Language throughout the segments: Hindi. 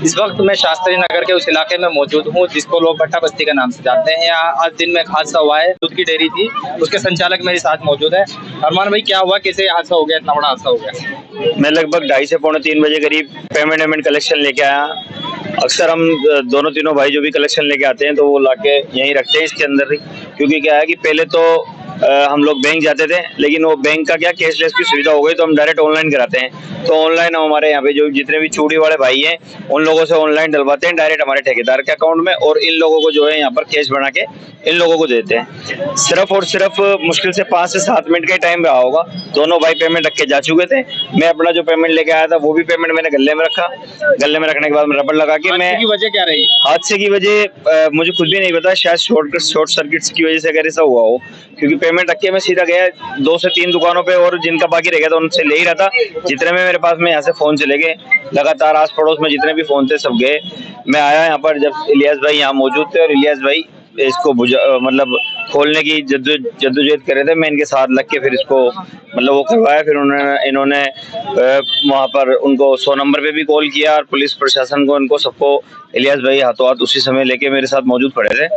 इस वक्त मैं शास्त्री नगर के उस इलाके में मौजूद हूँ जिसको लोग भट्टा बस्ती के नाम से जानते हैं। यहाँ आज दिन में एक हादसा हुआ है। दूध की डेयरी थी, उसके संचालक मेरे साथ मौजूद है। अरमान भाई, क्या हुआ, कैसे हादसा हो गया, इतना बड़ा हादसा हो गया? मैं लगभग 2:30 से 3 बजे करीब पेमेंट कलेक्शन लेके आया। अक्सर हम दोनों तीनों भाई जो भी कलेक्शन लेके आते हैं तो वो लाके यहीं रखते हैं इसके अंदर ही, क्योंकि क्या है कि पहले तो हम लोग बैंक जाते थे, लेकिन वो बैंक का क्या कैशलेस की सुविधा हो गई तो हम डायरेक्ट ऑनलाइन कराते हैं। तो ऑनलाइन हम हमारे यहाँ पे जो जितने भी चूड़ी वाले भाई हैं उन लोगों से ऑनलाइन डलवाते हैं डायरेक्ट हमारे ठेकेदार के अकाउंट में, और इन लोगों को जो है यहाँ पर कैश बना के इन लोगों को देते हैं। सिर्फ और सिर्फ मुश्किल से 5 से 7 मिनट का टाइम रहा होगा। दोनों भाई पेमेंट रख के जा चुके थे। मैं अपना जो पेमेंट लेके आया था वो भी पेमेंट मैंने गले में रखा। गले में रखने के बाद रबड़ लगा के मैं, वजह क्या रही? हादसे की वजह मुझे खुद भी नहीं पता, शायद शॉर्ट सर्किट की वजह से अगर ऐसा हुआ हो, क्योंकि पेमेंट रख के मैं सीधा गया 2 से 3 दुकानों पे और जिनका बाकी रह गया था उनसे ले ही रहा था। जितने में मेरे पास में यहाँ से फोन चले गए, लगातार आस पड़ोस में जितने भी फोन थे सब गए। मैं आया यहाँ पर जब इलियास भाई यहाँ मौजूद थे और इलियास भाई इसको मतलब खोलने की जद्दोजहद कर रहे थे। मैं इनके साथ लग के फिर इसको मतलब वो करवाया। फिर इन्होंने वहाँ पर उनको 100 नंबर पे भी कॉल किया और पुलिस प्रशासन को, इनको सबको इलियास भाई हाथों हाथ उसी समय लेके मेरे साथ मौजूद पड़े थे,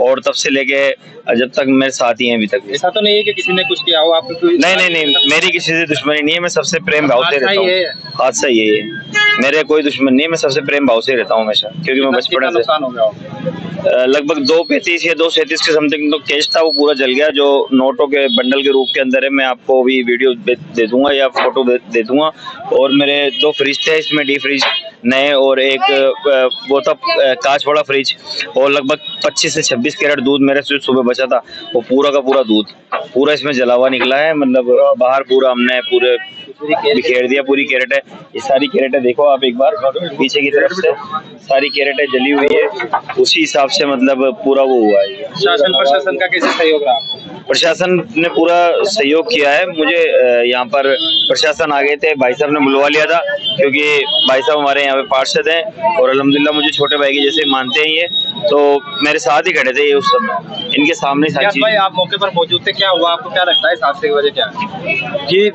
और तब से लेके जब तक मेरे साथ ही हैं अभी तक। ऐसा तो नहीं है कि किसी ने कुछ किया हो आपको? नहीं, मेरी किसी से दुश्मनी नहीं है। मैं सबसे प्रेम भाव से रहता हूँ। हादसा ये है, मेरे कोई दुश्मन नहीं है। मैं सबसे प्रेम भाव से रहता हूँ हमेशा, क्योंकि मैं बचपन से नुकसान हो गया लगभग 235 या 237 के समथिंग तो कैश था, वो पूरा जल गया, जो नोटों के बंडल के रूप के अंदर है। मैं आपको भी वीडियो दे दूंगा या फोटो दे दूंगा। और मेरे 2 फ्रिज थे, इसमें डी फ्रिज नए और एक वो था कांच वाला फ्रिज, और लगभग 25 से 26 कैरेट दूध मेरे सुबह बचा था। वो पूरा का पूरा दूध पूरा इसमें जला हुआ निकला है। मतलब बाहर पूरा हमने पूरे बिखेर दिया, पूरी कैरेट है। ये सारी कैरेट है, देखो आप एक बार पीछे की तरफ से सारी कैरेटें जली हुई है। उसी हिसाब से मतलब पूरा वो हुआ है। शासन प्रशासन का कैसे सहयोग रहा? प्रशासन ने पूरा सहयोग किया है। मुझे यहाँ पर प्रशासन आ गए थे, भाई साहब ने बुलवा लिया था, क्योंकि भाई साहब हमारे यहाँ पे पार्षद हैं और अल्हम्दुलिल्लाह मुझे छोटे भाई के जैसे मानते हैं ये, तो मेरे साथ ही खड़े थे ये उस समय, इनके सामने सारी। भाई आप मौके पर मौजूद थे, क्या हुआ, आपको क्या लगता है हादसे की वजह क्या है? जी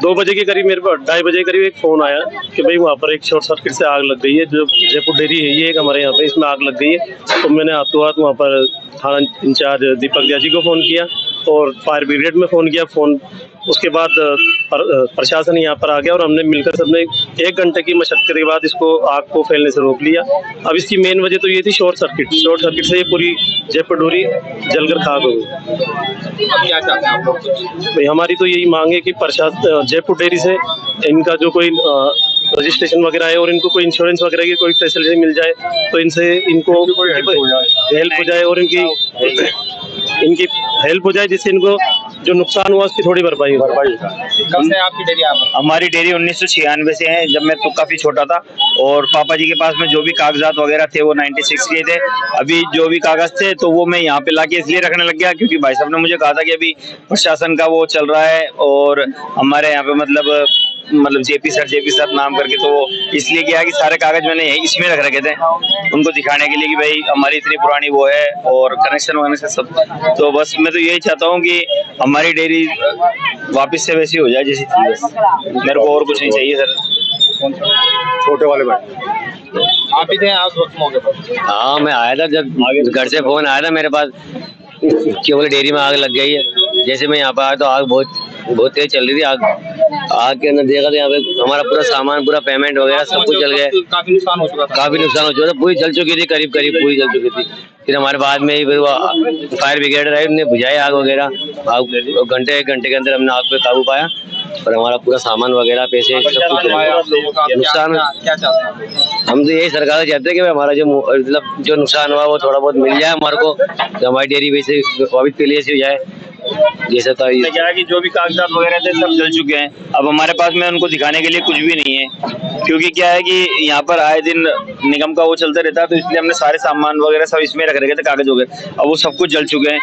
2 बजे के करीब मेरे को 2:30 बजे के करीब एक फोन आया कि भाई वहाँ पर एक शॉर्ट सर्किट से आग लग गई है। जो जयपुर डेयरी है ये एक हमारे यहाँ पे, इसमें आग लग गई है। तो मैंने हाथों हाथ वहाँ पर थाना इंचार्ज दीपक जी को फ़ोन किया और फायर ब्रिगेड में फ़ोन किया। उसके बाद प्रशासन यहाँ पर आ गया और हमने मिलकर सबने 1 घंटे की मशक्कत के बाद इसको आग को फैलने से रोक लिया। अब इसकी मेन वजह तो ये थी शॉर्ट सर्किट से ये पूरी जयपुर डेयरी जलकर खाक हो गई। क्या चाहते हैं आप लोग? भाई हमारी तो यही मांग है कि प्रशासन जयपुर डेयरी से इनका जो कोई रजिस्ट्रेशन वगैरह है और इनको कोई इंश्योरेंस वगैरह की कोई फैसिलिटी मिल जाए तो इनसे इनको हेल्प हो जाए और इनकी हेल्प हो जाए, जिससे इनको जो नुकसान हुआ उसकी थोड़ी भरपाई। कब से आपकी डेयरी? हमारी डेयरी 1996 से है, जब मैं तो काफी छोटा था, और पापा जी के पास में जो भी कागजात वगैरह थे वो 96 के थे। अभी जो भी कागज थे तो वो मैं यहाँ पे लाके इसलिए रखने लग गया क्योंकि भाई साहब ने मुझे कहा था कि अभी प्रशासन का वो चल रहा है और हमारे यहाँ पे मतलब जेपी सर नाम करके, तो वो इसलिए किया कि सारे कागज मैंने इसमें रख रखे थे उनको दिखाने के लिए कि भाई हमारी इतनी पुरानी वो है और कनेक्शन वगैरह से सब। तो बस मैं तो यही चाहता हूँ कि हमारी डेयरी वापस से वैसी हो जाए जैसी थी, बस मेरे को और कुछ नहीं चाहिए सर। छोटे वाले भाई आप ही थे आप वक्त मौके पर? हाँ, मैं आया था जब घर से फोन आया था मेरे पास केवल डेयरी में आग लग गई है। जैसे मैं यहाँ पर आया तो आग बहुत तेज चल रही थी। आग के अंदर देखा तो यहाँ पे हमारा पूरा सामान, पूरा पेमेंट वगैरह सब कुछ जल गया। काफी नुकसान हो चुका था। पूरी जल चुकी थी, करीब पूरी जल चुकी थी। फिर हमारे बाद में ही फिर वो फायर ब्रिगेड आई, उन्होंने बुझाई आग वगैरह। घंटे 1 घंटे के अंदर हमने आग पे काबू पाया और हमारा पूरा सामान वगैरह, पैसे सब कुछ नुकसान। क्या चाहते हैं? हम तो यही सरकार से चाहते हैं कि हमारा जो मतलब जो नुकसान हुआ वो थोड़ा बहुत मिल जाए हमारे को, तो हमारी डेयरी वैसे वापस के लिए हो जाए। जैसे तो क्या है कि जो भी कागजात वगैरह थे सब जल चुके हैं। अब हमारे पास में उनको दिखाने के लिए कुछ भी नहीं है, क्योंकि क्या है कि यहाँ पर आए दिन निगम का वो चलता रहता है, तो इसलिए हमने सारे सामान वगैरह सब इसमें रख रखे थे कागज वगैरह। अब वो सब कुछ जल चुके हैं।